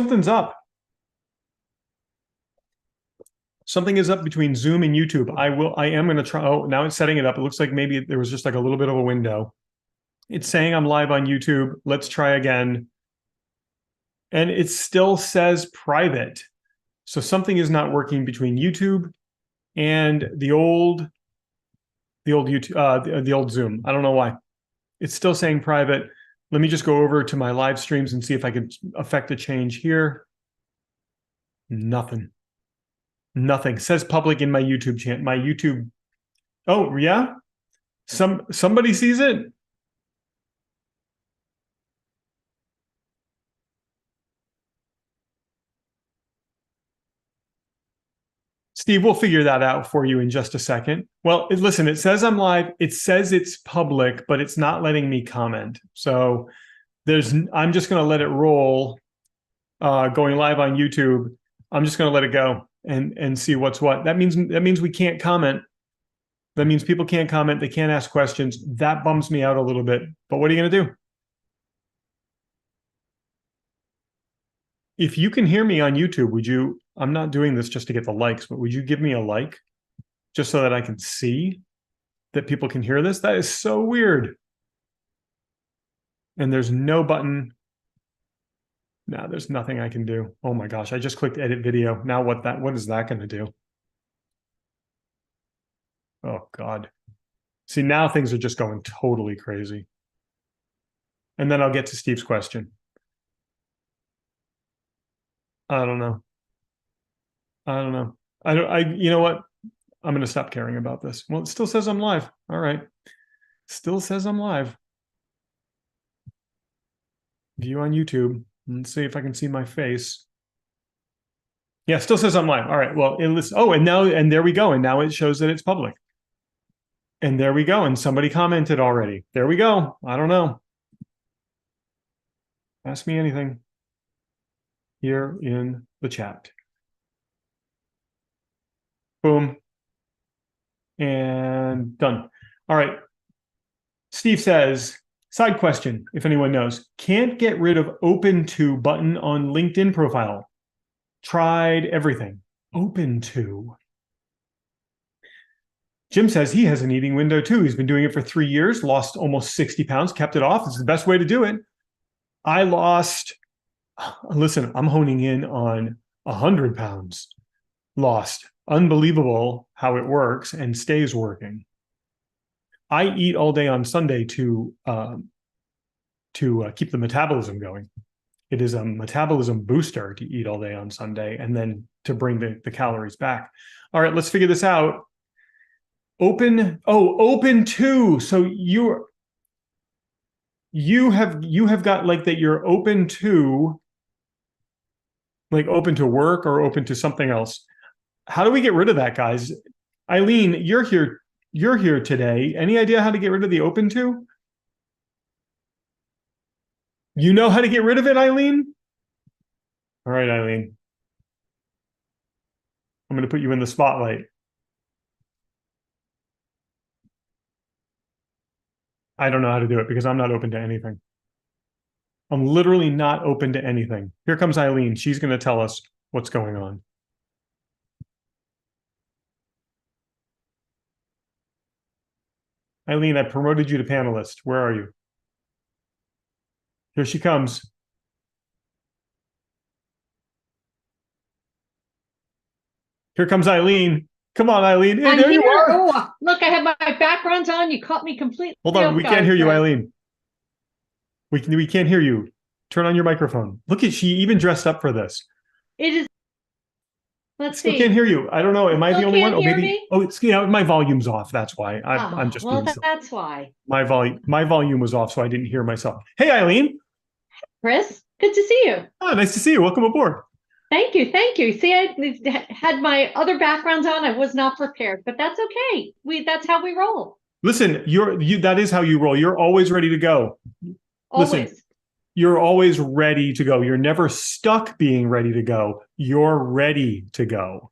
Something's up. Something is up between Zoom and YouTube. I am going to try. Oh, now it's setting it up. It looks like maybe there was just like a little bit of a window. It's saying I'm live on YouTube. Let's try again. And it still says private. So something is not working between YouTube and the old YouTube, the old Zoom. I don't know why. It's still saying private. Let me just go over to my live streams and see if I can affect a change here. Nothing. Nothing. Says public in my YouTube channel. My YouTube. Oh, yeah? Somebody sees it? Steve, we'll figure that out for you in just a second. Well, listen, it says I'm live. It says it's public, but it's not letting me comment. So I'm just going to let it roll, going live on YouTube. I'm just going to let it go and see what's what. That means we can't comment. That means people can't comment. They can't ask questions. That bums me out a little bit. But what are you going to do? If you can hear me on YouTube, would you? I'm not doing this just to get the likes, but would you give me a like just so that I can see that people can hear this? That is so weird. And there's no button. No, there's nothing I can do. Oh my gosh, I just clicked edit video. Now what is that going to do? Oh God. See, now things are just going totally crazy. And then I'll get to Steve's question. I don't know. You know what? I'm going to stop caring about this. Well, it still says I'm live. All right. Still says I'm live. View on YouTube. Let's see if I can see my face. Yeah, still says I'm live. All right. Well, and there we go. And now it shows that it's public. And there we go. And somebody commented already. There we go. I don't know. Ask me anything here in the chat. Boom. And done. All right. Steve says, side question, if anyone knows, can't get rid of open to button on LinkedIn profile. Tried everything. Open to. Jim says he has an eating window too. He's been doing it for 3 years, lost almost 60 pounds, kept it off. It's the best way to do it. Listen, I'm honing in on 100 pounds lost. Unbelievable how it works and stays working. I eat all day on Sunday to keep the metabolism going. It is a metabolism booster to eat all day on Sunday and then to bring the calories back. All right, let's figure this out. Open to. So you have got like that you're open to, like open to work or open to something else. How do we get rid of that, guys? Eileen, you're here today. Any idea how to get rid of the open to? You know how to get rid of it, Eileen? All right, Eileen. I'm going to put you in the spotlight. I don't know how to do it because I'm not open to anything. I'm literally not open to anything. Here comes Eileen. She's going to tell us what's going on. Eileen, I promoted you to panelist. Where are you? Here she comes. Here comes Eileen. Come on, Eileen. Hey, there you are. Oh, look, I have my backgrounds on. You caught me completely. Hold on. We can't hear you, Eileen. We can't hear you. Turn on your microphone. Look at, she even dressed up for this. It is. Let's see. I can't hear you. I don't know. Am I the only one? Oh, maybe. Oh, it's, my volume's off. That's why. I'm just. Well, that's why. My volume was off, so I didn't hear myself. Hey, Eileen. Chris, good to see you. Oh, nice to see you. Welcome aboard. Thank you. See, I had my other backgrounds on. I was not prepared, but that's okay. That's how we roll. Listen, that is how you roll. You're always ready to go. Always. Listen, you're always ready to go. You're never stuck being ready to go. You're ready to go.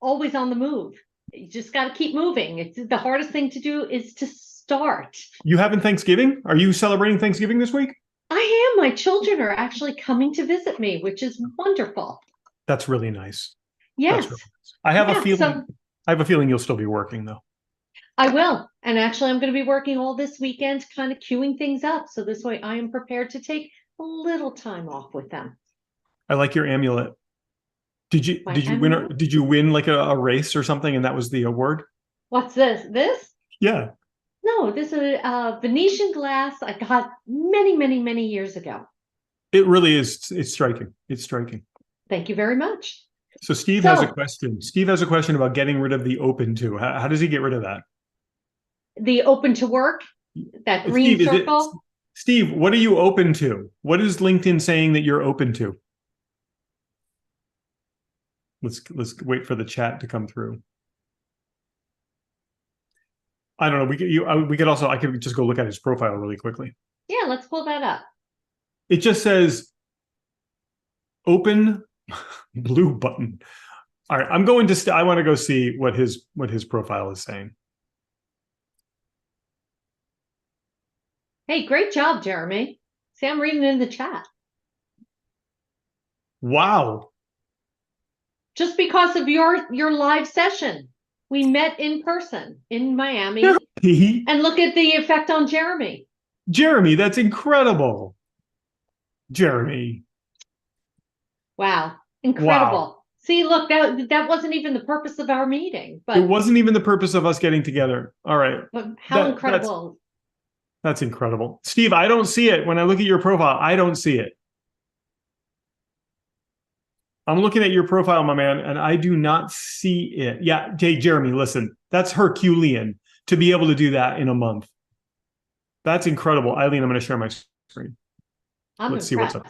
Always on the move. You just got to keep moving. The hardest thing to do is to start. You having Thanksgiving? Are you celebrating Thanksgiving this week? I am. My children are actually coming to visit me, which is wonderful. That's really nice. That's really Yes. nice. I have a Yeah. feeling. So I have a feeling you'll still be working though. I will. And actually, I'm going to be working all this weekend, kind of queuing things up. So this way I am prepared to take a little time off with them. I like your amulet. Did you My did you win amulet. did you win like a race or something and that was the award? What's this? This? Yeah. No, this is a Venetian glass I got many, many, many years ago. It really is. It's striking. It's striking. Thank you very much. So Steve has a So question. Steve has a question about getting rid of the open to. How does he get rid of that? the open to work, that green Steve, is it circle. Steve, what are you open to? What is LinkedIn saying that you're open to? Let's wait for the chat to come through. I don't know. We could also I could just go look at his profile really quickly. Yeah, let's pull that up. It just says open blue button. All right, I'm going to I want to go see what his profile is saying. Hey, great job, Jeremy. See, I'm reading in the chat. Wow. Just because of your live session. We met in person in Miami. And look at the effect on Jeremy. Jeremy, that's incredible. Jeremy. Wow. Incredible. Wow. See, look, that wasn't even the purpose of our meeting, It but wasn't even the purpose of us getting together. All right. how incredible. That's incredible. Steve, I don't see it. When I look at your profile, I don't see it. I'm looking at your profile, my man, and I do not see it. Yeah, Jeremy, listen, that's Herculean to be able to do that in a month. That's incredible. Eileen, I'm going to share my screen. Let's see what's up.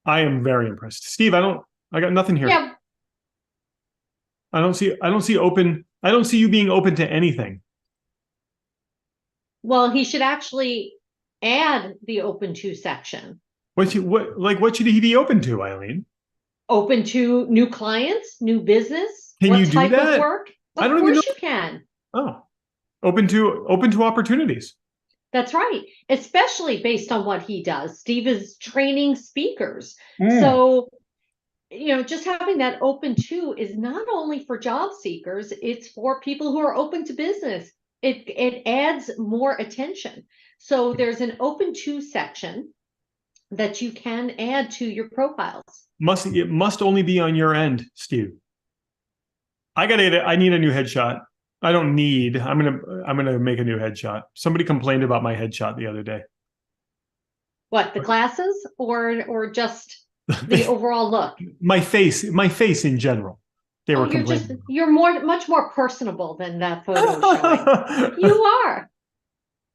I am very impressed. Steve, I got nothing here. Yeah. I don't see open. I don't see you being open to anything. Well, he should actually add the open to section. What should he be open to, Eileen? Open to new clients, new business. Can you do type that? of work? I don't Of even know. course you can. Oh, open to opportunities. That's right. Especially based on what he does. Steve is training speakers. So, just having that open to is not only for job seekers, it's for people who are open to business. It adds more attention. So there's an open to section that you can add to your profiles. It must only be on your end, Steve. I need a new headshot. I'm gonna make a new headshot. Somebody complained about my headshot the other day. What, the glasses or just the overall look? My face in general. They were complaining. You're much more personable than that photo showing. You are.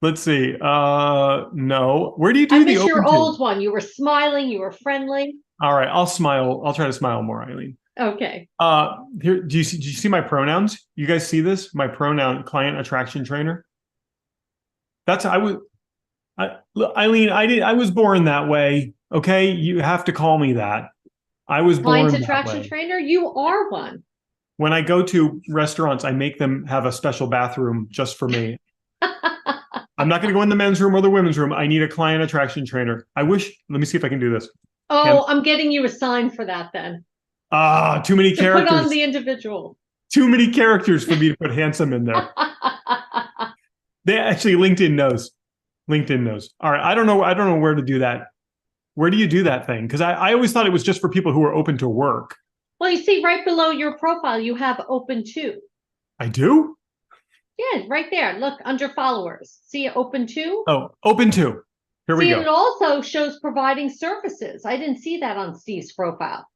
Let's see. No. Where do you do I the miss open your to? old one. You were smiling. You were friendly. All right, I'll smile. I'll try to smile more, Eileen. Okay. Here, did you see my pronouns? You guys see this? My pronoun, client attraction trainer. Eileen, I was born that way. Okay, you have to call me that. I was born Client attraction trainer. You are one. When I go to restaurants, I make them have a special bathroom just for me. I'm not going to go in the men's room or the women's room. I need a client attraction trainer. Let me see if I can do this. Oh, I'm getting you a sign for that then. Too many characters. Put on the individual. Too many characters for me to put handsome in there. They actually, LinkedIn knows. LinkedIn knows. All right. I don't know where to do that. Where do you do that thing? Because I always thought it was just for people who are open to work. Well, you see right below your profile, you have open to. I do? Yeah, right there. Look, under followers. See open to? Oh, open to. Here we go. It also shows providing services. I didn't see that on Steve's profile.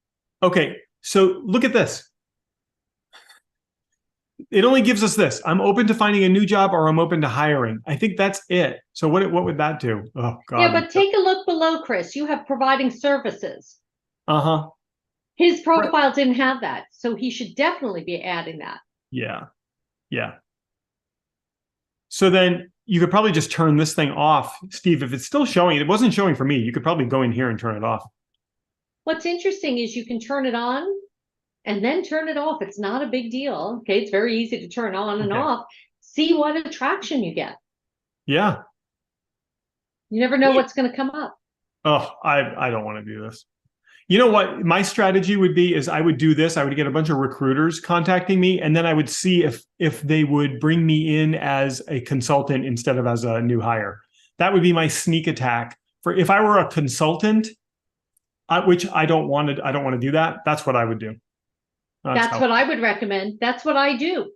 Okay, so look at this. It only gives us this. I'm open to finding a new job or I'm open to hiring. I think that's it. So what would that do? Oh, God. Yeah, but take a look below, Chris. You have providing services. Uh-huh. His profile didn't have that. So he should definitely be adding that. Yeah. Yeah. So then you could probably just turn this thing off, Steve. If it's still showing, it wasn't showing for me. You could probably go in here and turn it off. What's interesting is you can turn it on and then turn it off. It's not a big deal. Okay, it's very easy to turn on and off. See what attraction you get. Yeah, You never know what's going to come up. Oh, I don't want to do this. You know what my strategy would be is I would do this. I would get a bunch of recruiters contacting me, and then I would see if they would bring me in as a consultant instead of as a new hire. That would be my sneak attack. For if I were a consultant, which I don't want to do that. That's what I would do. That's what I would recommend. That's what I do,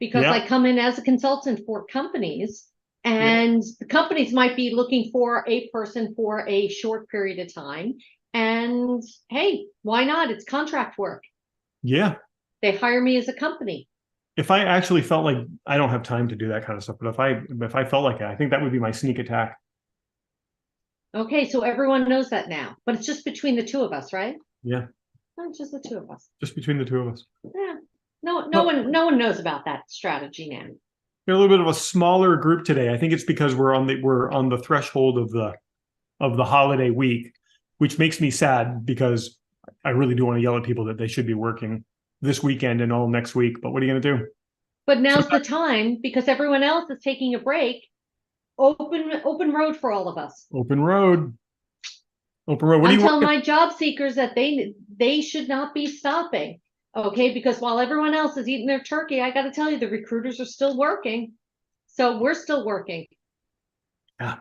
because I come in as a consultant for companies, and the companies might be looking for a person for a short period of time. And hey, why not? It's contract work. Yeah. They hire me as a company. If I actually felt like I don't have time to do that kind of stuff, but if I felt like it, I think that would be my sneak attack. Okay, so everyone knows that now, but it's just between the two of us, right? Yeah. Not just the two of us. Just between the two of us. Yeah. No one knows about that strategy now. We're a little bit of a smaller group today. I think it's because we're on the threshold of the holiday week, which makes me sad because I really do want to yell at people that they should be working this weekend and all next week. But what are you going to do? But now's the time, because everyone else is taking a break. Open road for all of us. Open road. Open road. I'm telling my job seekers that they should not be stopping. Okay, because while everyone else is eating their turkey, I got to tell you, the recruiters are still working. So we're still working. Yeah.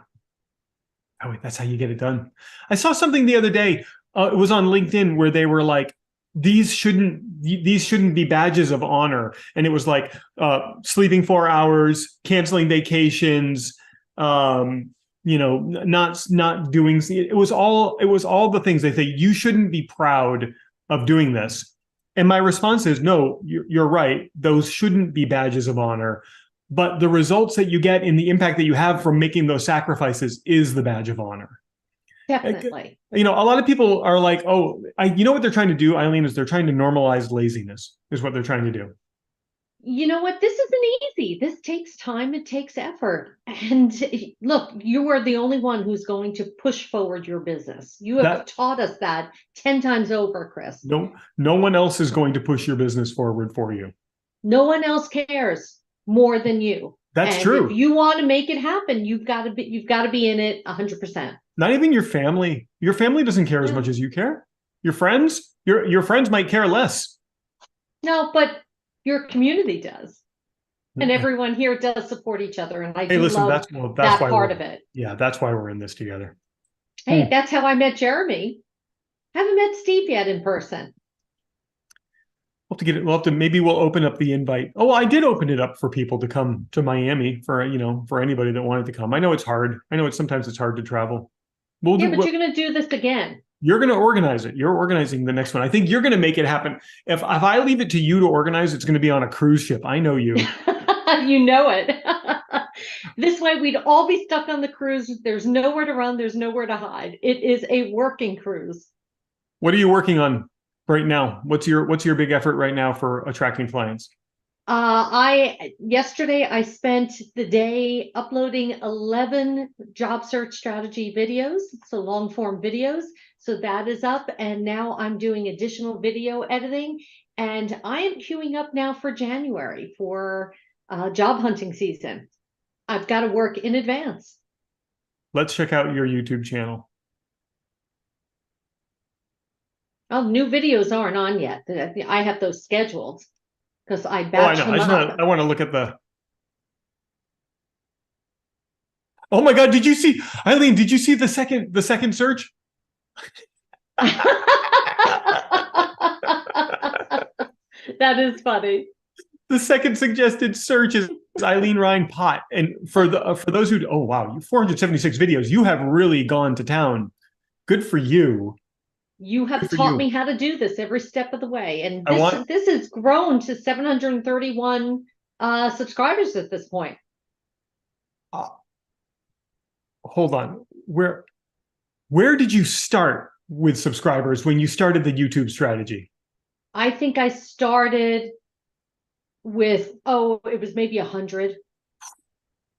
Oh, that's how you get it done. I saw something the other day. It was on LinkedIn where they were like, these shouldn't be badges of honor. And it was like sleeping 4 hours, canceling vacations, not doing. It was all the things they say you shouldn't be proud of doing this. And my response is, no, you're right. Those shouldn't be badges of honor. But the results that you get and the impact that you have from making those sacrifices is the badge of honor. Definitely. A lot of people are like, oh, you know what they're trying to do, Eileen, is they're trying to normalize laziness, is what they're trying to do. You know what? This isn't easy. This takes time. It takes effort. And look, you are the only one who's going to push forward your business. You have taught us that 10 times over, Chris. No one else is going to push your business forward for you. No one else cares more than you. That's true. If you want to make it happen, you've got to be in it 100%. Not even your family. Your family doesn't care as much as you care. Your friends might care less. No, but your community does. And everyone here does support each other. And I love that's that part of it. Yeah, that's why we're in this together. Hey, that's how I met Jeremy. Haven't met Steve yet in person. Maybe we'll open up the invite. Oh, I did open it up for people to come to Miami for anybody that wanted to come. I know it's hard. I know sometimes it's hard to travel. But you're going to do this again. You're going to organize it. You're organizing the next one. I think you're going to make it happen. If I leave it to you to organize, it's going to be on a cruise ship. I know you. You know it. This way we'd all be stuck on the cruise. There's nowhere to run. There's nowhere to hide. It is a working cruise. What are you working on right now? What's your big effort right now for attracting clients? Yesterday I spent the day uploading 11 job search strategy videos, so long form videos. So that is up, and now I'm doing additional video editing, and I am queuing up now for January for job hunting season. I've got to work in advance. Let's check out your YouTube channel. Oh, new videos aren't on yet. I have those scheduled because I batch them up. I want to look at the. Oh my God! Did you see, Eileen? Did you see the second search? That is funny. The second suggested search is Eileen Ryan Pot, and for those who, oh wow, 476 videos. You have really gone to town. Good for you. You have taught me how to do this every step of the way, and this has grown to 731 subscribers at this point. Hold on, where did you start with subscribers when you started the YouTube strategy? I think I started with, it was maybe 100.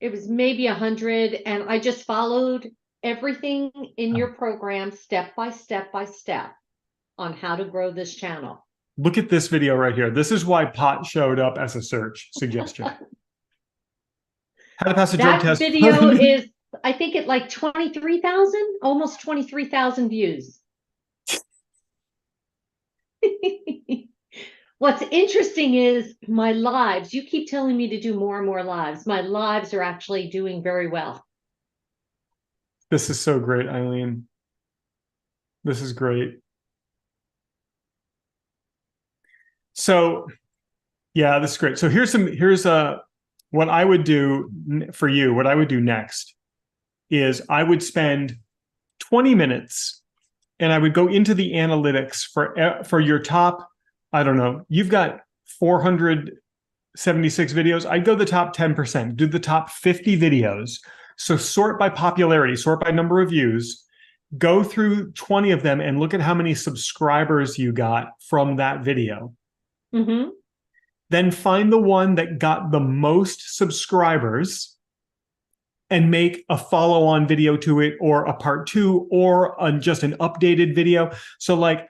It was maybe 100, and I just followed everything in your program step by step on how to grow this channel. Look at this video right here. This is why pot showed up as a search suggestion. How to pass a drug test. That video is I think at like 23,000, almost 23,000 views. What's interesting is my lives. You keep telling me to do more and more lives. My lives are actually doing very well. This is so great, Eileen. This is great. So, yeah, this is great. So here's what I would do for you. What I would do next is I would spend 20 minutes and I would go into the analytics for your top, I don't know, you've got 476 videos. I'd go the top 10%, do the top 50 videos. So sort by popularity, sort by number of views, go through 20 of them and look at how many subscribers you got from that video. Mm-hmm. Then find the one that got the most subscribers and make a follow-on video to it, or a part 2, or just an updated video. So like,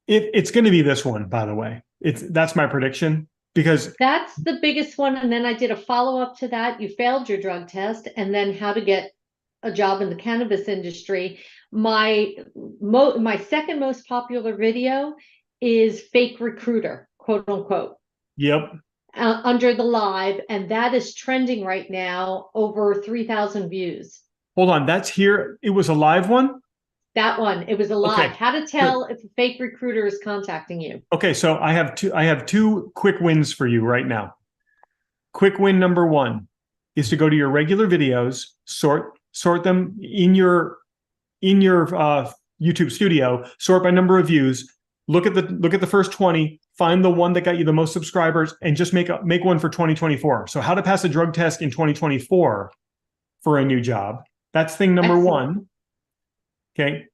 it's going to be this one, by the way. That's my prediction, because that's the biggest one. And then I did a follow-up to that. You failed your drug test, and then how to get a job in the cannabis industry. My second most popular video is fake recruiter, quote unquote. Yep. Under the live, and that is trending right now, over 3,000 views. Hold on, that's here. It was a live one? That one, it was a live. Okay. How to tell if a fake recruiter is contacting you. Okay, so I have two quick wins for you right now. Quick win number 1 is to go to your regular videos, sort them in your YouTube studio, sort by number of views, look at the first 20, find the one that got you the most subscribers, and just make one for 2024. So how to pass a drug test in 2024 for a new job. That's thing number Excellent. 1. Okay.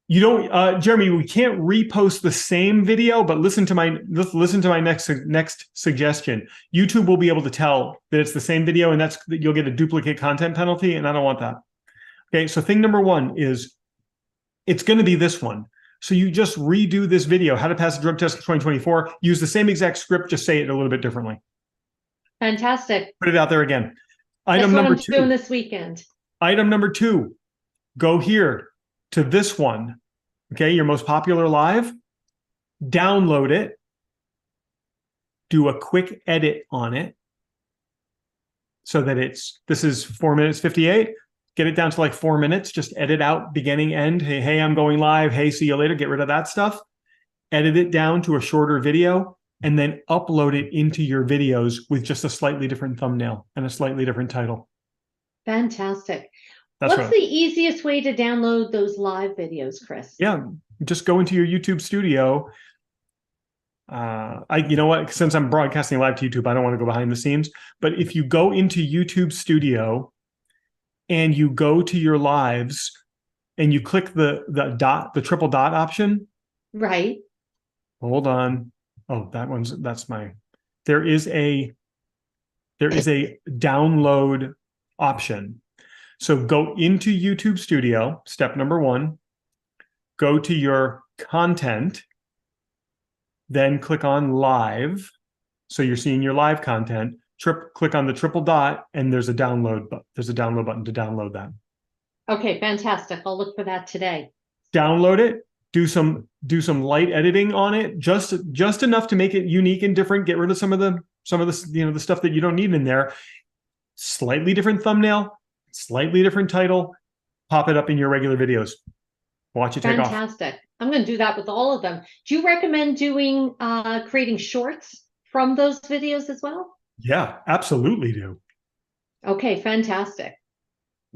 You don't, Jeremy, we can't repost the same video, but listen to my next suggestion. YouTube will be able to tell that it's the same video, and you'll get a duplicate content penalty, and I don't want that. Okay, so thing number 1 is it's going to be this one. So you just redo this video, how to pass a drug test in 2024, use the same exact script, just say it a little bit differently. Fantastic. Put it out there again. That's what I'm doing this weekend. Item number 2, go here to this one. Okay, your most popular live, download it, do a quick edit on it so that this is 4 minutes 58. Get it down to like 4 minutes, just edit out beginning, end. Hey, I'm going live. Hey, see you later. Get rid of that stuff. Edit it down to a shorter video, and then upload it into your videos with just a slightly different thumbnail and a slightly different title. Fantastic. What's the easiest way to download those live videos, Chris? Yeah, just go into your YouTube studio. You know what? Since I'm broadcasting live to YouTube, I don't want to go behind the scenes. But if you go into YouTube Studio and you go to your lives and you click the triple dot option. Right. Hold on. Oh, there is a download option. So go into YouTube Studio, step number 1, go to your content, then click on live. So you're seeing your live content. Click on the triple dot, and there's a download button to download that. Okay, fantastic. I'll look for that today. Download it, do some light editing on it, just enough to make it unique and different. Get rid of some of the the stuff that you don't need in there. Slightly different thumbnail, slightly different title, pop it up in your regular videos. Watch it take off. Fantastic. I'm going to do that with all of them. Do you recommend creating shorts from those videos as well? Yeah, absolutely do. Okay, fantastic.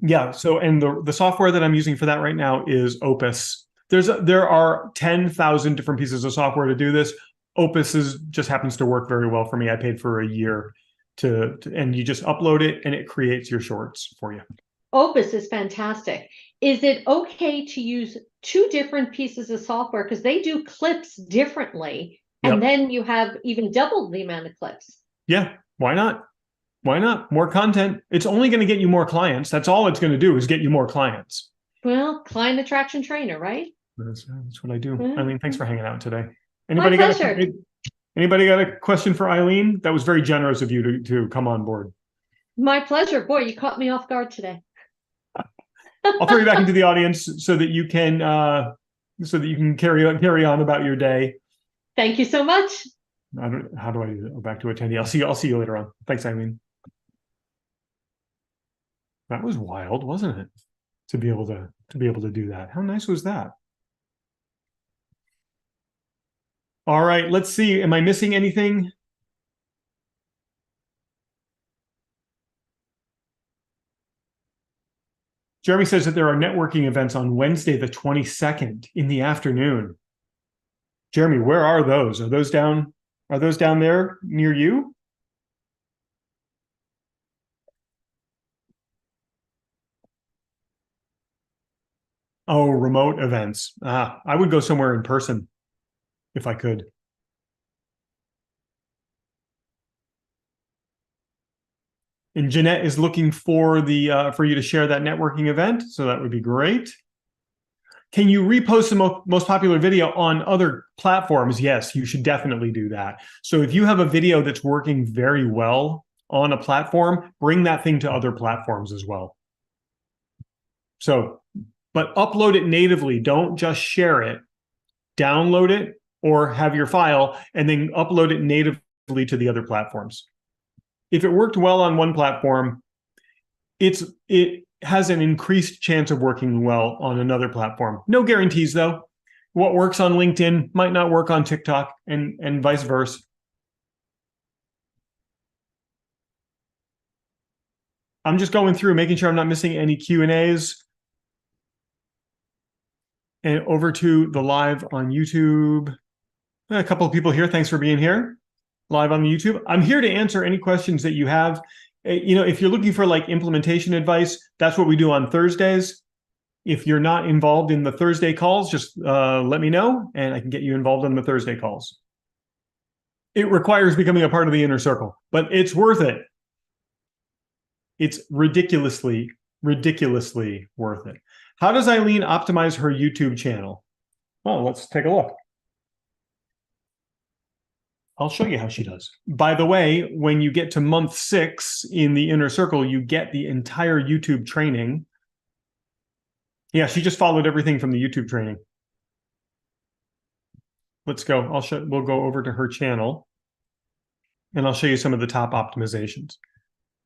Yeah, so and the software that I'm using for that right now is Opus. There are 10,000 different pieces of software to do this. Opus just happens to work very well for me. I paid for a year and you just upload it and it creates your shorts for you. Opus is fantastic. Is it okay to use 2 different pieces of software, because they do clips differently, and then you have even double the amount of clips? Yeah, why not? Why not? More content. It's only going to get you more clients. That's all it's going to do, is get you more clients. Well, client attraction trainer, right? That's what I do. Eileen, thanks for hanging out today. My pleasure. Anybody got a question for Eileen? That was very generous of you to come on board. My pleasure. Boy, you caught me off guard today. I'll throw you back into the audience so that you can carry on about your day. Thank you so much. How do I do that? Back to attendee. I'll see you later on. Thanks, Eileen. That was wild, wasn't it? To be able to do that. How nice was that? All right, let's see. Am I missing anything? Jeremy says that there are networking events on Wednesday, the 22nd in the afternoon. Jeremy, where are those? Are those down there near you? Oh, remote events. I would go somewhere in person if I could. And Jeanette is looking for for you to share that networking event, so that would be great. Can you repost the most popular video on other platforms? Yes, you should definitely do that. So if you have a video that's working very well on a platform, bring that thing to other platforms as well. So, but upload it natively. Don't just share it. Download it or have your file and then upload it natively to the other platforms. If it worked well on one platform, it has an increased chance of working well on another platform. No guarantees, though. What works on LinkedIn might not work on TikTok and vice versa. I'm just going through, making sure I'm not missing any Q&As. And over to the live on YouTube. A couple of people here. Thanks for being here. Live on the YouTube. I'm here to answer any questions that you have. If you're looking for like implementation advice, that's what we do on Thursdays. If you're not involved in the Thursday calls, just let me know and I can get you involved in the Thursday calls. It requires becoming a part of the inner circle, but it's worth it. It's ridiculously worth it. How does Eileen optimize her YouTube channel? Well, let's take a look. I'll show you how she does. By the way, when you get to month 6 in the inner circle, you get the entire YouTube training. Yeah, she just followed everything from the YouTube training. Let's go. We'll go over to her channel and I'll show you some of the top optimizations.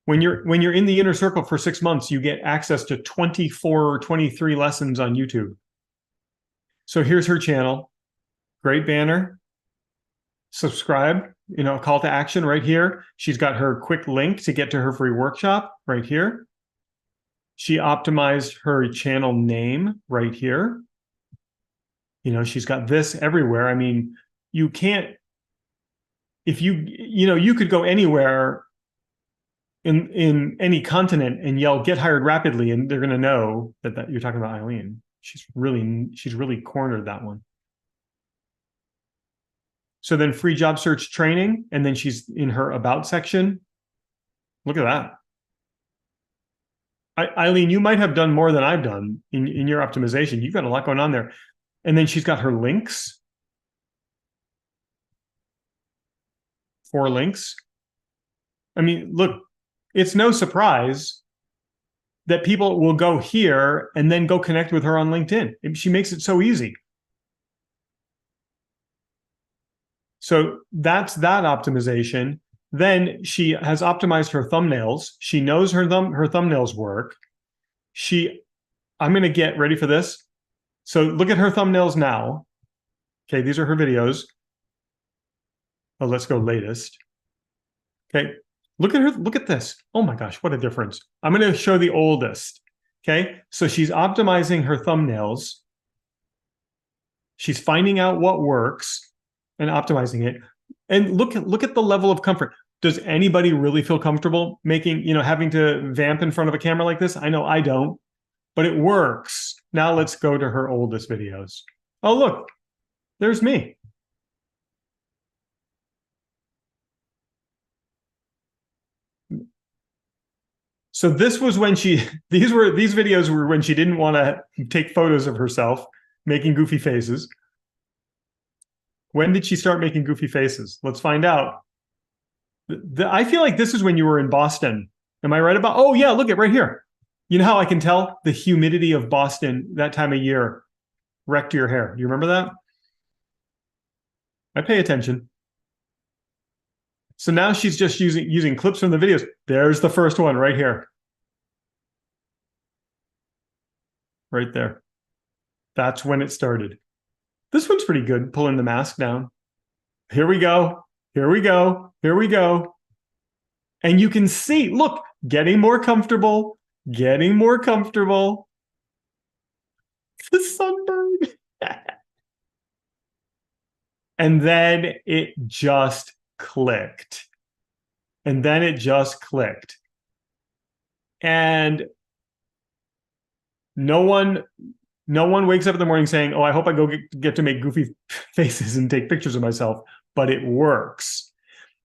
When you're in the inner circle for 6 months, you get access to 24 or 23 lessons on YouTube. So here's her channel. Great banner. Subscribe, call to action right here. She's got her quick link to get to her free workshop right here. She optimized her channel name right here. She's got this everywhere. I mean, you can't, if you could go anywhere in any continent and yell "get hired rapidly" and they're going to know that you're talking about Eileen. She's really cornered that one. So then free job search training, and then she's in her about section. Look at that. Eileen, you might have done more than I've done in your optimization. You've got a lot going on there. And then she's got her links. 4 links. I mean, look, it's no surprise that people will go here and then go connect with her on LinkedIn. She makes it so easy. So that's that optimization. Then she has optimized her thumbnails. She knows her thumbnails work. I'm going to get ready for this. So look at her thumbnails now. Okay, these are her videos. Oh, let's go latest. Okay, look at her. Look at this. Oh my gosh, what a difference. I'm going to show the oldest. Okay, so she's optimizing her thumbnails. She's finding out what works and optimizing it. And look at the level of comfort. Does anybody really feel comfortable having to vamp in front of a camera like this? I know I don't, but it works. Now let's go to her oldest videos. Oh, look, there's me. So this was when these videos were when she didn't want to take photos of herself making goofy faces. When did she start making goofy faces? Let's find out. I feel like this is when you were in Boston. Am I right about? Oh yeah, look at right here. You know how I can tell? The humidity of Boston that time of year wrecked your hair. You remember that? I pay attention. So now she's just using clips from the videos. There's the first one right here. Right there. That's when it started. This one's pretty good, pulling the mask down. Here we go. Here we go. Here we go. And you can see, look, getting more comfortable, getting more comfortable. The sunburn. And then it just clicked. And then it just clicked. And no one wakes up in the morning saying, oh, I hope I go get to make goofy faces and take pictures of myself, but it works.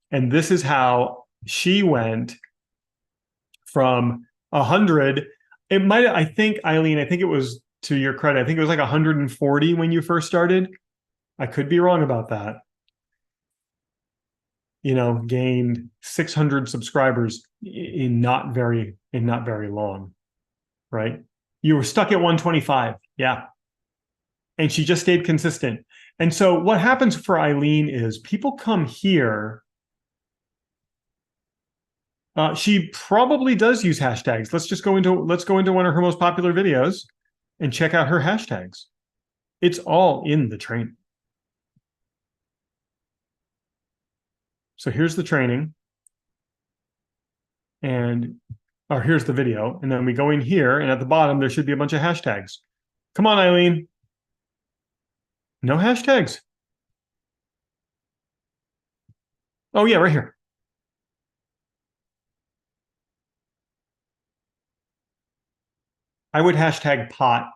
And this is how she went from 100. It might, I think, Eileen, I think it was, to your credit, I think it was like 140 when you first started. I could be wrong about that. You know, gained 600 subscribers in not very long, right? You were stuck at 125. Yeah. And she just stayed consistent. And so what happens for Eileen is people come here. She probably does use hashtags. Let's go into one of her most popular videos and check out her hashtags. It's all in the training. So here's the training. And here's the video. And then we go in here, and at the bottom, there should be a bunch of hashtags. Come on, Eileen. No hashtags. Oh, yeah, right here. I would hashtag pot.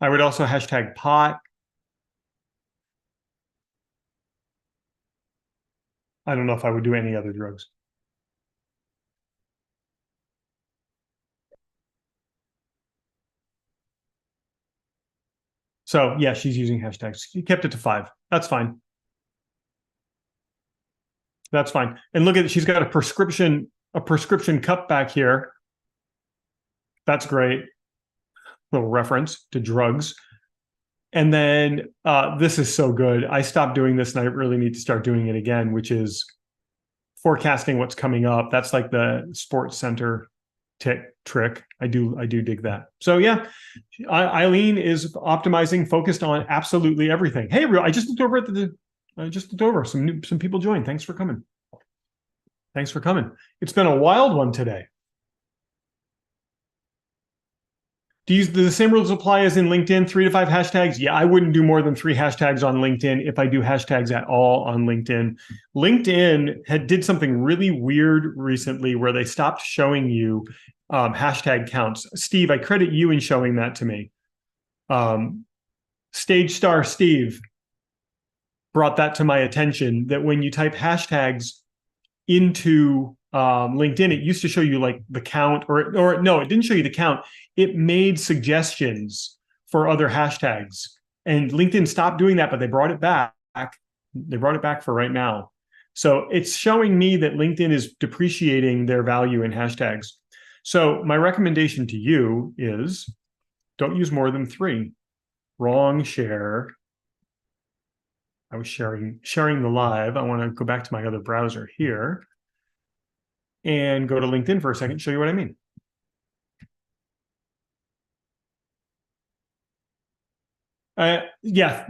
I would also hashtag pot. I don't know if I would do any other drugs. So yeah, she's using hashtags. She kept it to 5. That's fine. That's fine. And look at it. She's got a prescription cup back here. That's great. Little reference to drugs. And then this is so good. I stopped doing this and I really need to start doing it again, which is forecasting what's coming up. That's like the Sports Center trick. I do dig that. So yeah, Eileen is optimizing, focused on absolutely everything. Hey, I just looked over at some people joined. Thanks for coming. Thanks for coming. It's been a wild one today. Do the same rules apply as in LinkedIn? 3 to 5 hashtags? Yeah, I wouldn't do more than 3 hashtags on LinkedIn if I do hashtags at all on LinkedIn. LinkedIn did something really weird recently where they stopped showing you hashtag counts. Steve, I credit you in showing that to me. Stage Star Steve brought that to my attention, that when you type hashtags into LinkedIn, it used to show you like the count, or no, it didn't show you the count. It made suggestions for other hashtags, and LinkedIn stopped doing that, but they brought it back. They brought it back for right now. So it's showing me that LinkedIn is depreciating their value in hashtags. So my recommendation to you is don't use more than 3. Wrong share. I was sharing the live. I want to go back to my other browser here and go to LinkedIn for a second, show you what I mean. Yeah,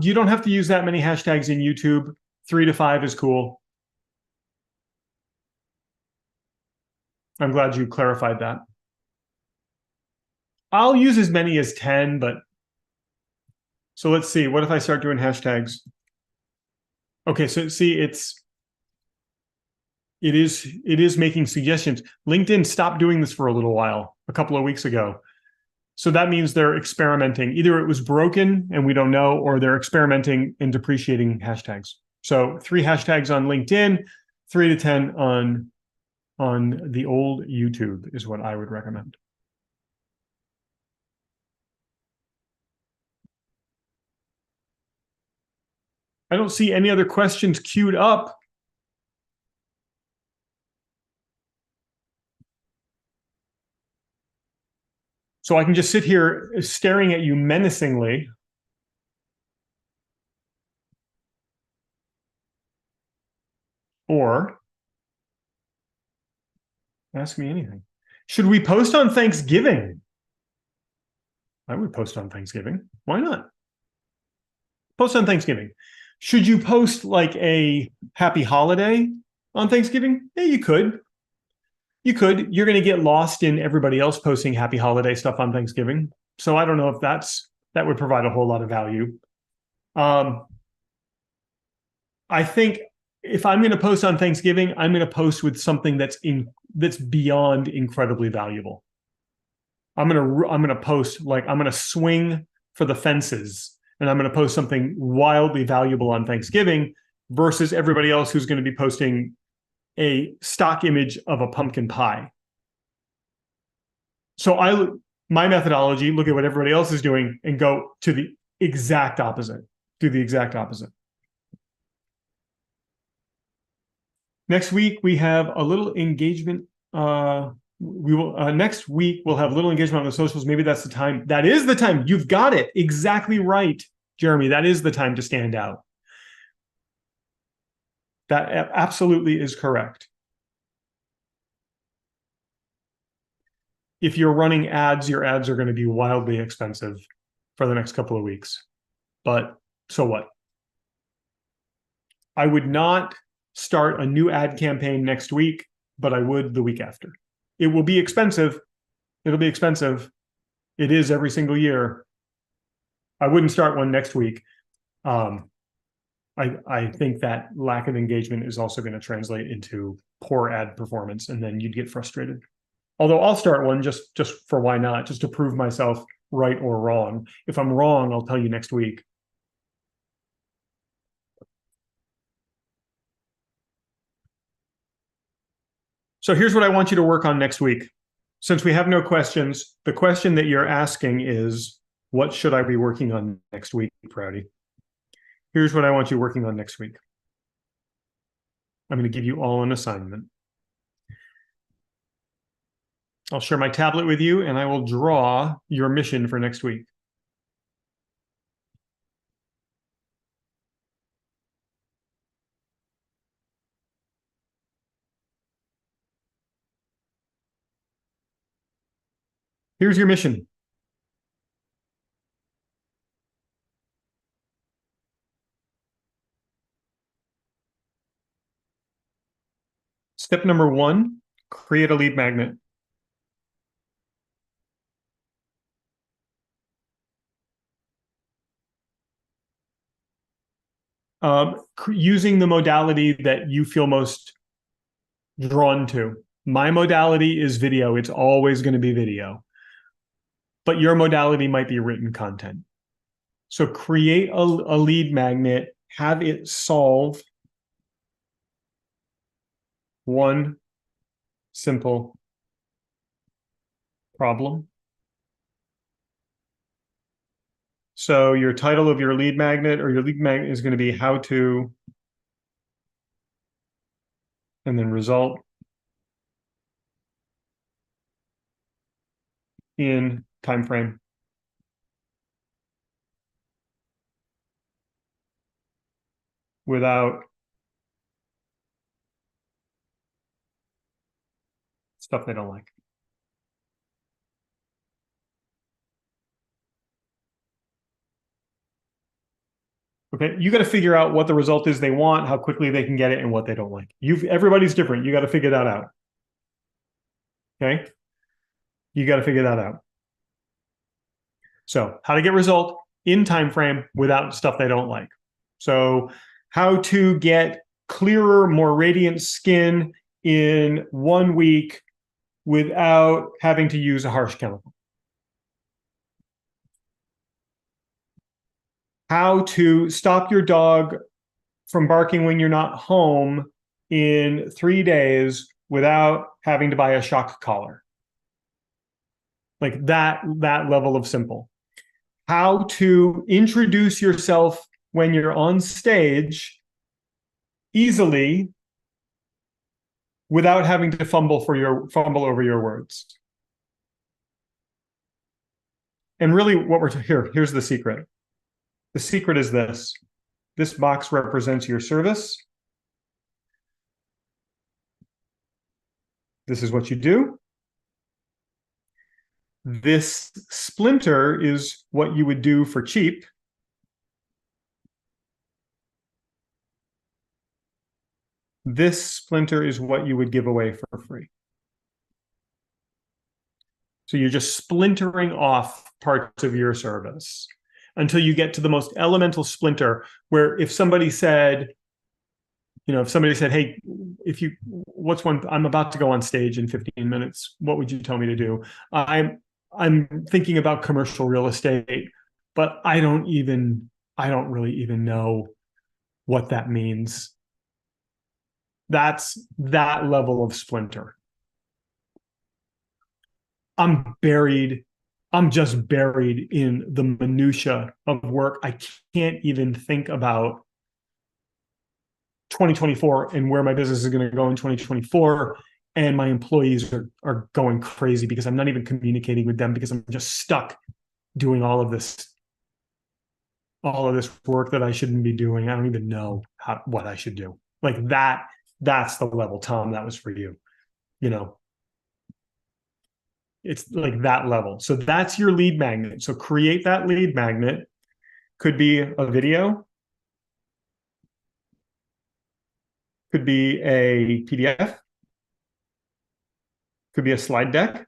you don't have to use that many hashtags in YouTube. 3 to 5 is cool. I'm glad you clarified that. I'll use as many as 10, but so let's see. What if I start doing hashtags? Okay, so see, it is making suggestions. LinkedIn stopped doing this for a little while, a couple of weeks ago. So that means they're experimenting. Either it was broken and we don't know, or they're experimenting and depreciating hashtags. So 3 hashtags on LinkedIn, 3 to 10 on the old YouTube is what I would recommend. I don't see any other questions queued up. So I can just sit here staring at you menacingly. Or ask me anything. Should we post on Thanksgiving? I would post on Thanksgiving. Why not? Post on Thanksgiving. Should you post like a happy holiday on Thanksgiving? Yeah, you could. You could. You're going to get lost in everybody else posting happy holiday stuff on Thanksgiving. So I don't know if that would provide a whole lot of value. I think if I'm going to post on Thanksgiving, I'm going to post with something that's beyond incredibly valuable. I'm going to post like I'm going to swing for the fences, and I'm going to post something wildly valuable on Thanksgiving versus everybody else who's going to be posting a stock image of a pumpkin pie. So my methodology, look at what everybody else is doing and go to the exact opposite. Do the exact opposite. Next week, we have a little engagement. Next week, we'll have a little engagement on the socials. Maybe that's the time. That is the time. You've got it exactly right, Jeremy. That is the time to stand out. That absolutely is correct. If you're running ads, your ads are going to be wildly expensive for the next couple of weeks. But so what? I would not start a new ad campaign next week, but I would the week after. It will be expensive. It'll be expensive. It is every single year. I wouldn't start one next week. I think that lack of engagement is also going to translate into poor ad performance, and then you'd get frustrated. Although I'll start one just for why not, just to prove myself right or wrong. If I'm wrong, I'll tell you next week. So here's what I want you to work on next week. Since we have no questions, the question that you're asking is, what should I be working on next week, Prouty? Here's what I want you working on next week. I'm going to give you all an assignment. I'll share my tablet with you, and I will draw your mission for next week. Here's your mission. Step number 1, create a lead magnet. Using the modality that you feel most drawn to. My modality is video. It's always going to be video. But your modality might be written content. So create a lead magnet, have it solve one simple problem. So your title of your lead magnet is going to be how to, and then result in time frame. Without stuff they don't like. Okay, you got to figure out what the result is they want, how quickly they can get it, and what they don't like. Everybody's different. You got to figure that out. Okay, you got to figure that out. So, how to get result in time frame without stuff they don't like. So, how to get clearer, more radiant skin in 1 week without having to use a harsh chemical. How to stop your dog from barking when you're not home in 3 days without having to buy a shock collar. Like that level of simple. How to introduce yourself when you're on stage easily without having to fumble over your words. And really what we're here's the secret. The secret is this. This box represents your service. This is what you do. This splinter is what you would do for cheap. This splinter is what you would give away for free. So you're just splintering off parts of your service until you get to the most elemental splinter, where if somebody said, hey, I'm about to go on stage in 15 minutes. What would you tell me to do? I'm thinking about commercial real estate, but I don't really even know what that means. That's that level of splinter. I'm just buried in the minutia of work. I can't even think about 2024 and where my business is going to go in 2024. And my employees are going crazy because I'm not even communicating with them, because I'm just stuck doing all of this work that I shouldn't be doing. I don't even know what I should do. Like that's the level, Tom, that was for you. It's like that level. So that's your lead magnet. So create that lead magnet. Could be a video. Could be a PDF. Could be a slide deck.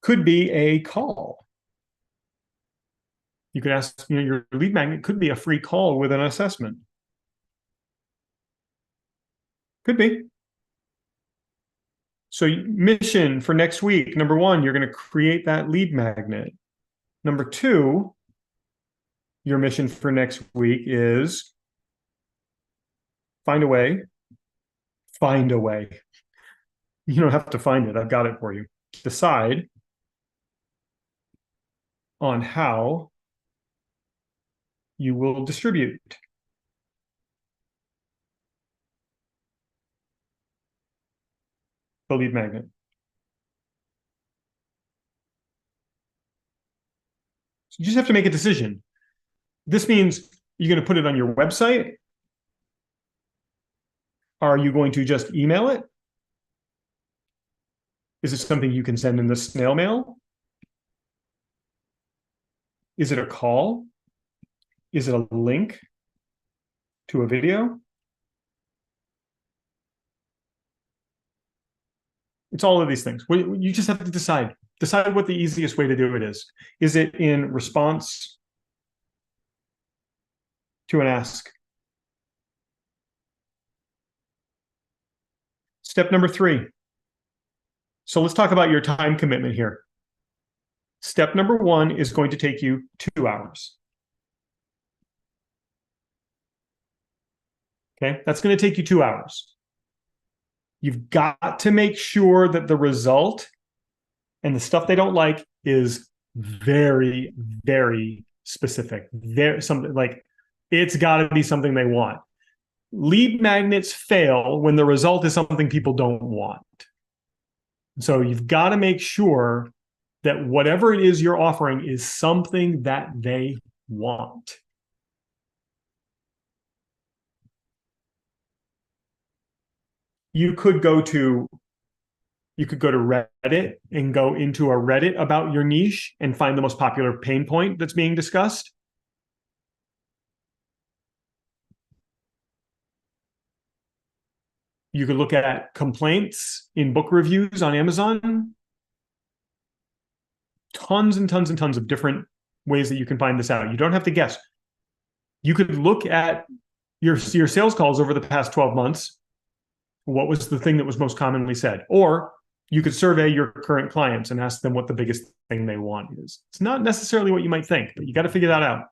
Could be a call. You could ask, your lead magnet could be a free call with an assessment. Could be. So mission for next week, number 1, you're going to create that lead magnet. Number 2, your mission for next week is find a way. Find a way. You don't have to find it. I've got it for you. Decide on how you will distribute the lead magnet. So you just have to make a decision. This means you're going to put it on your website. Are you going to just email it? Is it something you can send in the snail mail? Is it a call? Is it a link to a video? It's all of these things. You just have to decide. Decide what the easiest way to do it is. Is it in response to an ask? Step number 3. So let's talk about your time commitment here. Step number 1 is going to take you 2 hours. Okay, that's going to take you 2 hours. You've got to make sure that the result and the stuff they don't like is very, very specific. Something like it's got to be something they want. Lead magnets fail when the result is something people don't want. So you've got to make sure that whatever it is you're offering is something that they want. You could go to Reddit and go into a Reddit about your niche and find the most popular pain point that's being discussed. You could look at complaints in book reviews on Amazon. Tons and tons and tons of different ways that you can find this out. You don't have to guess. You could look at your sales calls over the past 12 months. What was the thing that was most commonly said? Or you could survey your current clients and ask them what the biggest thing they want is. It's not necessarily what you might think, but you got to figure that out.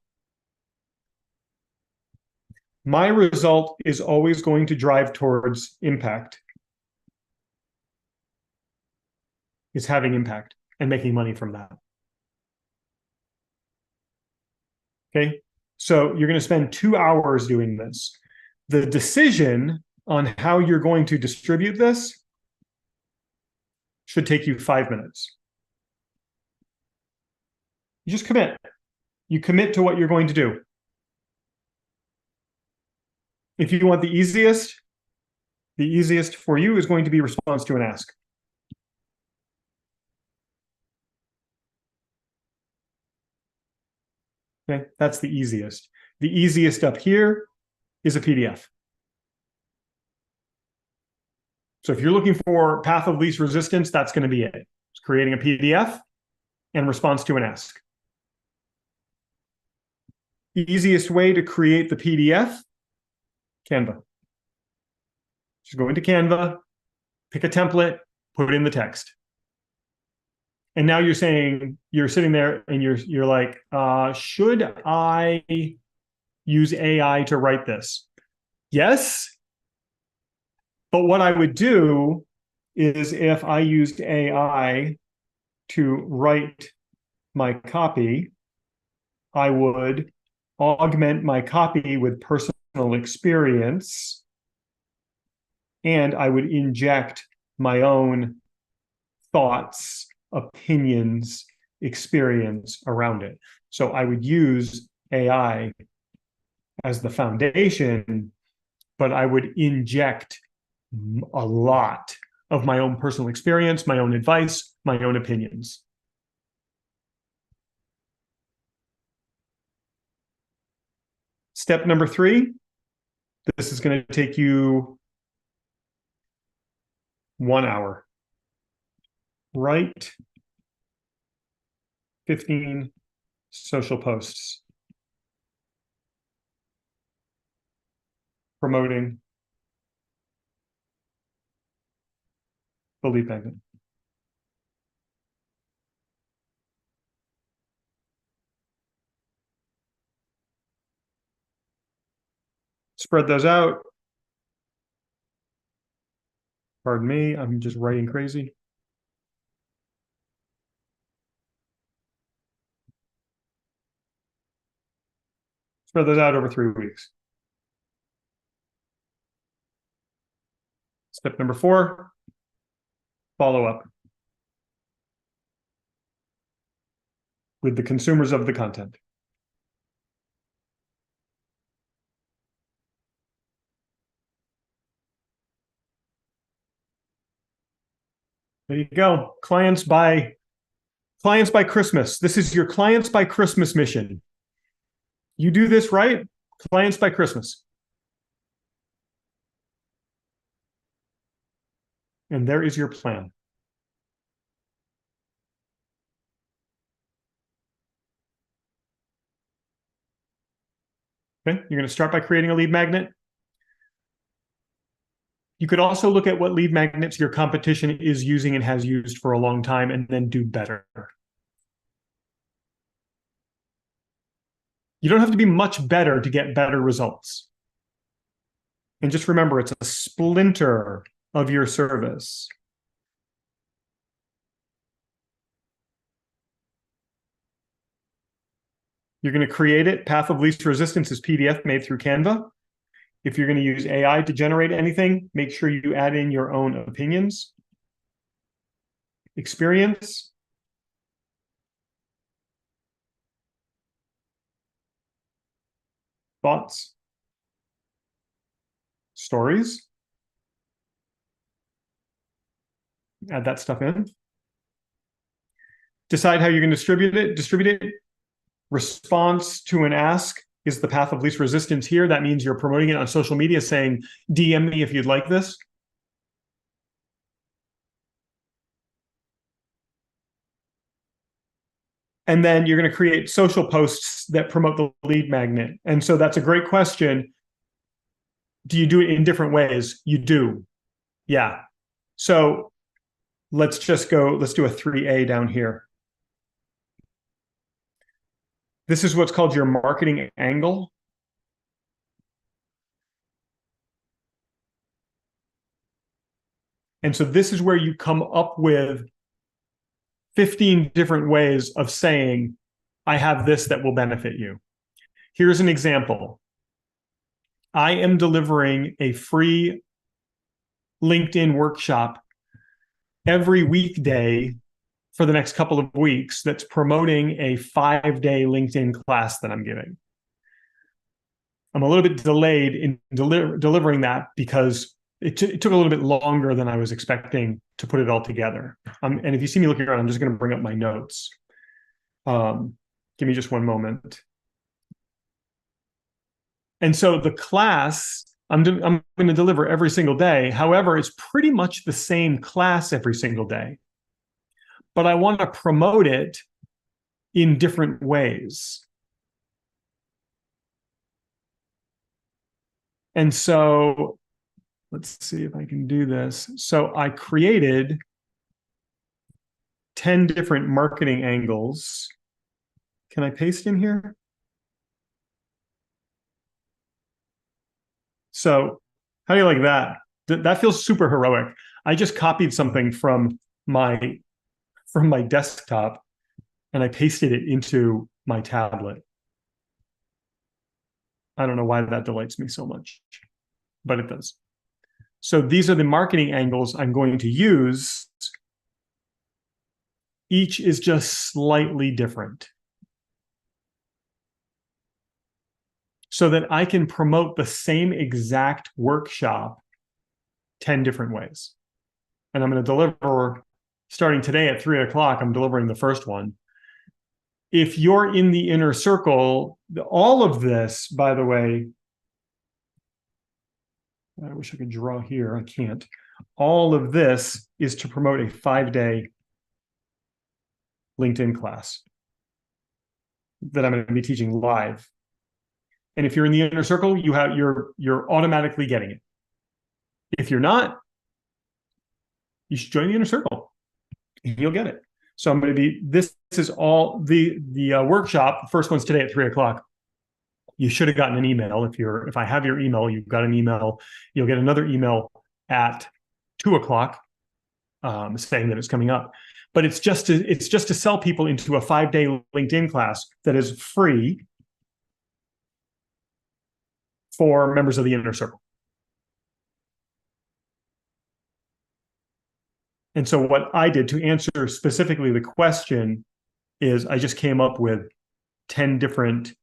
My result is always going to drive towards impact. It's having impact and making money from that. Okay, so you're going to spend 2 hours doing this. The decision on how you're going to distribute this Should take you 5 minutes. You just commit. You commit to what you're going to do. If you want the easiest for you is going to be response to an ask. Okay, that's the easiest. The easiest up here is a PDF. So if you're looking for path of least resistance, that's going to be it. It's creating a PDF and response to an ask. Easiest way to create the PDF, Canva. Just go into Canva, pick a template, put in the text. And now you're saying, you're sitting there and you're like, should I use AI to write this? Yes. But what I would do is if I used AI to write my copy, I would augment my copy with personal experience, and I would inject my own thoughts, opinions, experience around it. So I would use AI as the foundation, but I would inject a lot of my own personal experience, my own advice, my own opinions. Step number 3, this is going to take you 1 hour. Write 15 social posts promoting the lead magnet. Spread those out. Pardon me, I'm just writing crazy. Spread those out over 3 weeks. Step number 4, follow up with the consumers of the content. There you go. Clients by Christmas. This is your clients by Christmas mission. You do this right, clients by Christmas. And there is your plan. Okay, you're going to start by creating a lead magnet. You could also look at what lead magnets your competition is using and has used for a long time and then do better. You don't have to be much better to get better results. And just remember, it's a splinter of your service. You're going to create it. Path of least resistance is PDF made through Canva. If you're going to use AI to generate anything, make sure you add in your own opinions, experience, thoughts, stories. Add that stuff in. Decide how you're going to distribute it. Response to an ask is the path of least resistance here. That means you're promoting it on social media saying, DM me if you'd like this. And then you're going to create social posts that promote the lead magnet. And so that's a great question. Do you do it in different ways? You do. Yeah. So let's do a 3A down here. This is what's called your marketing angle. And so this is where you come up with 15 different ways of saying, I have this that will benefit you. Here's an example. I am delivering a free LinkedIn workshop, every weekday for the next couple of weeks that's promoting a 5-day LinkedIn class that I'm giving. I'm a little bit delayed in delivering that because it took a little bit longer than I was expecting to put it all together. And if you see me looking around, I'm just going to bring up my notes. Give me just one moment. And so the class, I'm going to deliver every single day. However, it's pretty much the same class every single day. But I want to promote it in different ways. And so let's see if I can do this. So I created 10 different marketing angles. Can I paste in here? So how do you like that? That feels super heroic. I just copied something from my desktop and I pasted it into my tablet. I don't know why that delights me so much, but it does. So these are the marketing angles I'm going to use. Each is just slightly different, so that I can promote the same exact workshop 10 different ways. And I'm going to deliver, starting today at 3 o'clock, I'm delivering the first one. If you're in the inner circle, all of this, by the way, I wish I could draw here, I can't. All of this is to promote a 5-day LinkedIn class that I'm going to be teaching live. And if you're in the inner circle, you're automatically getting it. If you're not, you should join the inner circle and you'll get it. So I'm going to be, this is all the workshop. The first one's today at 3 o'clock. You should have if I have your email, you've got an email, you'll get another email at 2 o'clock saying that it's coming up. But it's just to sell people into a 5-day LinkedIn class that is free for members of the inner circle. And so what I did to answer specifically the question is I just came up with 10 different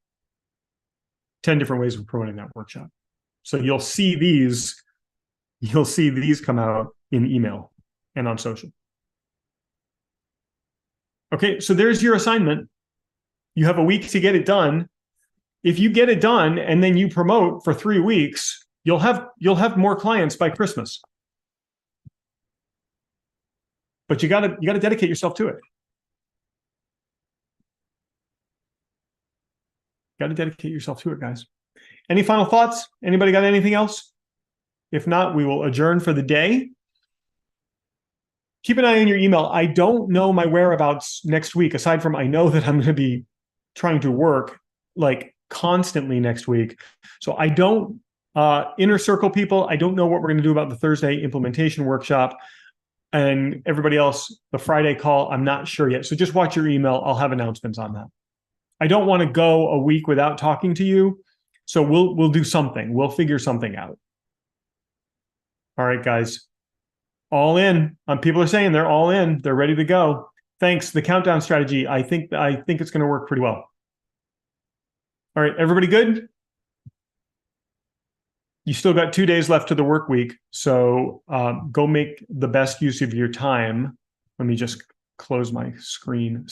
ways of promoting that workshop. So you'll see these come out in email and on social. Okay, so there's your assignment. You have a week to get it done. If you get it done and then you promote for 3 weeks, you'll have more clients by Christmas. But you gotta dedicate yourself to it. Got to dedicate yourself to it, guys. Any final thoughts? Anybody got anything else? If not, we will adjourn for the day. Keep an eye on your email. I don't know my whereabouts next week, aside from I know that I'm going to be trying to work like constantly next week. So I don't, inner circle people, I don't know what we're going to do about the Thursday implementation workshop. And everybody else, the Friday call, I'm not sure yet. So just watch your email. I'll have announcements on that. I don't want to go a week without talking to you. So we'll do something. We'll figure something out. All right, guys. All in. People are saying they're all in. They're ready to go. Thanks. The countdown strategy, I think it's going to work pretty well. All right, everybody good? You still got 2 days left to the work week. So go make the best use of your time. Let me just close my screen.